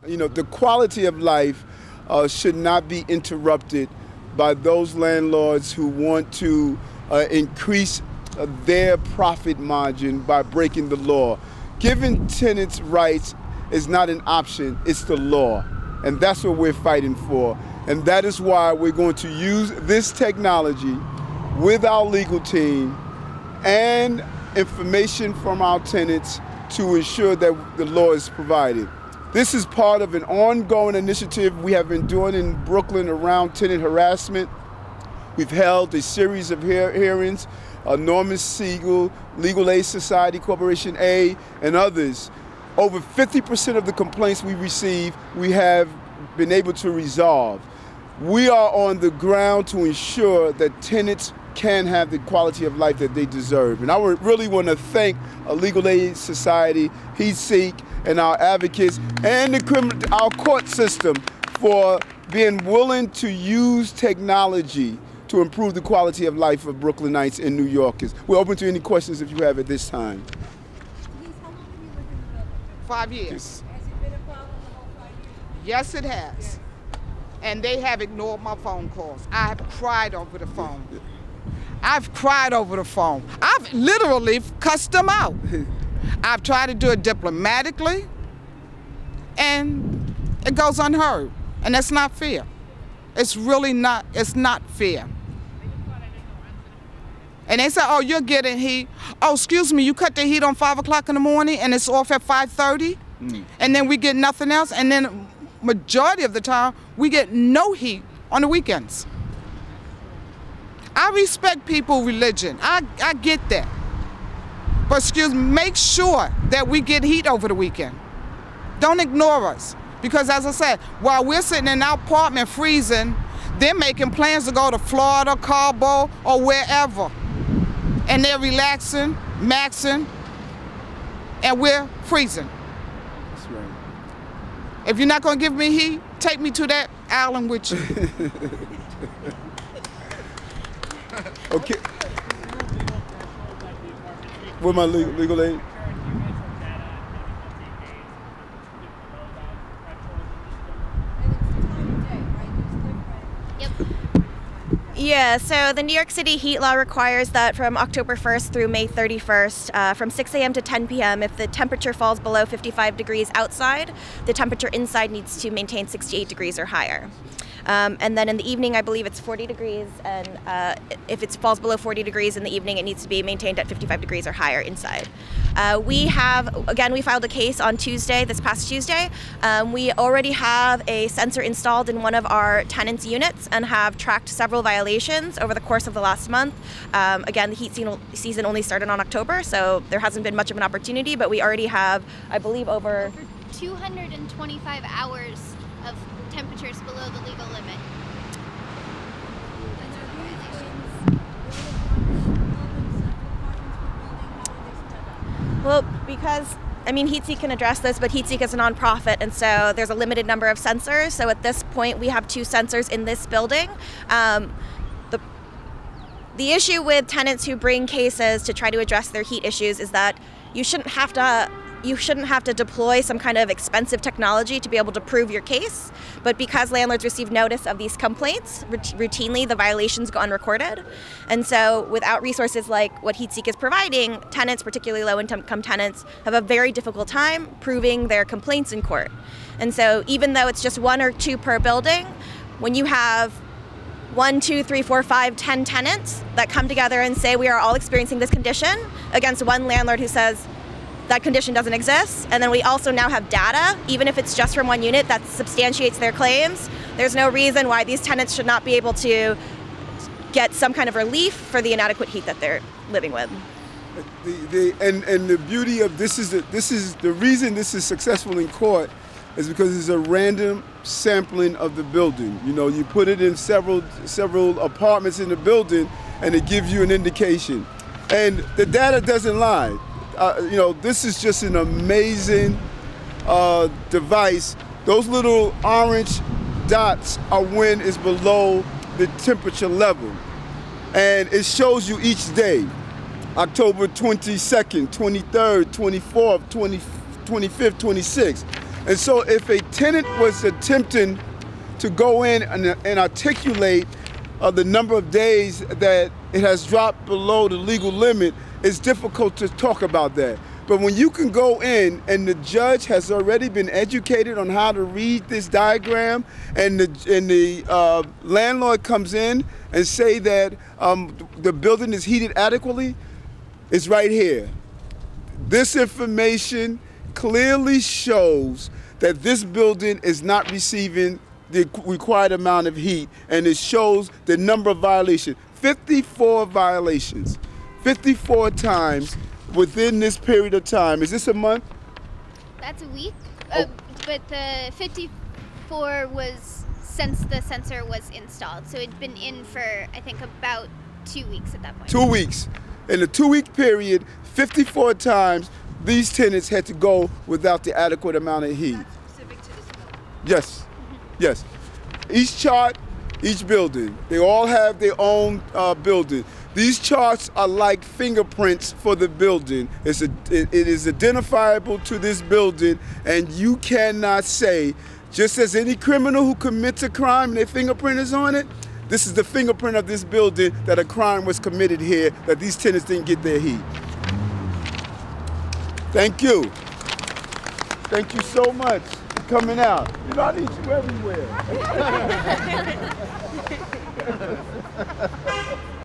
You know, the quality of life should not be interrupted by those landlords who want to increase their profit margin by breaking the law. Giving tenants rights is not an option, it's the law. And that's what we're fighting for. And that is why we're going to use this technology with our legal team and information from our tenants to ensure that the law is provided. This is part of an ongoing initiative we have been doing in Brooklyn around tenant harassment. We've held a series of hearings, Norman Siegel, Legal Aid Society, Corporation A, and others. Over 50% of the complaints we receive, we have been able to resolve. We are on the ground to ensure that tenants can have the quality of life that they deserve. And I really want to thank Legal Aid Society, Heat Seek, and our advocates, and our court system for being willing to use technology to improve the quality of life of Brooklynites and New Yorkers. We're open to any questions if you have at this time. Denise, how long have you lived in the building? 5 years. Has it been a problem the whole 5 years? Yes, it has. And they have ignored my phone calls. I have cried over the phone. I've cried over the phone. I've literally cussed them out. I've tried to do it diplomatically, and it goes unheard. And that's not fair. It's really not, it's not fair. And they say, oh, you're getting heat. Oh, excuse me, you cut the heat on 5 o'clock in the morning and it's off at 5:30? And then we get nothing else? And then majority of the time, we get no heat on the weekends. I respect people's religion. I get that. But excuse me, make sure that we get heat over the weekend. Don't ignore us. Because as I said, while we're sitting in our apartment freezing, they're making plans to go to Florida, Cabo, or wherever. And they're relaxing, maxing, and we're freezing. That's right. If you're not going to give me heat, take me to that island with you. Okay. With my legal aid? Yeah, so the New York City heat law requires that from October 1st through May 31st, from 6 a.m. to 10 p.m., if the temperature falls below 55 degrees outside, the temperature inside needs to maintain 68 degrees or higher. And then in the evening, I believe it's 40 degrees, and if it falls below 40 degrees in the evening, it needs to be maintained at 55 degrees or higher inside. We filed a case on Tuesday, this past Tuesday. We already have a sensor installed in one of our tenants' units and have tracked several violations over the course of the last month. Again, the heat season only started on October, so there hasn't been much of an opportunity, but we already have, I believe, over 225 hours of temperatures below the legal limit. Well, because, I mean, Heat Seek can address this, but Heat Seek is a nonprofit, and so there's a limited number of sensors. So at this point, we have 2 sensors in this building. The issue with tenants who bring cases to try to address their heat issues is that you shouldn't have to deploy some kind of expensive technology to be able to prove your case. But because landlords receive notice of these complaints, routinely the violations go unrecorded. And so without resources like what Heat Seek is providing, tenants, particularly low-income tenants, have a very difficult time proving their complaints in court. And so even though it's just 1 or 2 per building, when you have 1, 2, 3, 4, 5, 10 tenants that come together and say we are all experiencing this condition against one landlord who says that condition doesn't exist, and then we also now have data, even if it's just from 1 unit, that substantiates their claims, there's no reason why these tenants should not be able to get some kind of relief for the inadequate heat that they're living with. And the beauty of this is the reason this is successful in court is because it's a random sampling of the building. You know, you put it in several apartments in the building, and it gives you an indication. And the data doesn't lie. You know, this is just an amazing device. Those little orange dots are when it's below the temperature level. And it shows you each day, October 22nd, 23rd, 24th, 25th, 26th. And so if a tenant was attempting to go in and articulate the number of days that it has dropped below the legal limit, it's difficult to talk about that. But when you can go in and the judge has already been educated on how to read this diagram, and the landlord comes in and say that the building is heated adequately, it's right here. This information clearly shows that this building is not receiving the required amount of heat, and it shows the number of violations. 54 violations, 54 times within this period of time. Is this a month? That's a week. Oh. But the 54 was since the sensor was installed. So it'd been in for, I think, about 2 weeks at that point. 2 weeks. In a 2-week period, 54 times, these tenants had to go without the adequate amount of heat. That's specific to this building. Yes, yes. Each chart, each building, they all have their own building. These charts are like fingerprints for the building. It is identifiable to this building, and you cannot say, just as any criminal who commits a crime and their fingerprint is on it, this is the fingerprint of this building that a crime was committed here, that these tenants didn't get their heat. Thank you. Thank you so much for coming out. You know, I need you everywhere.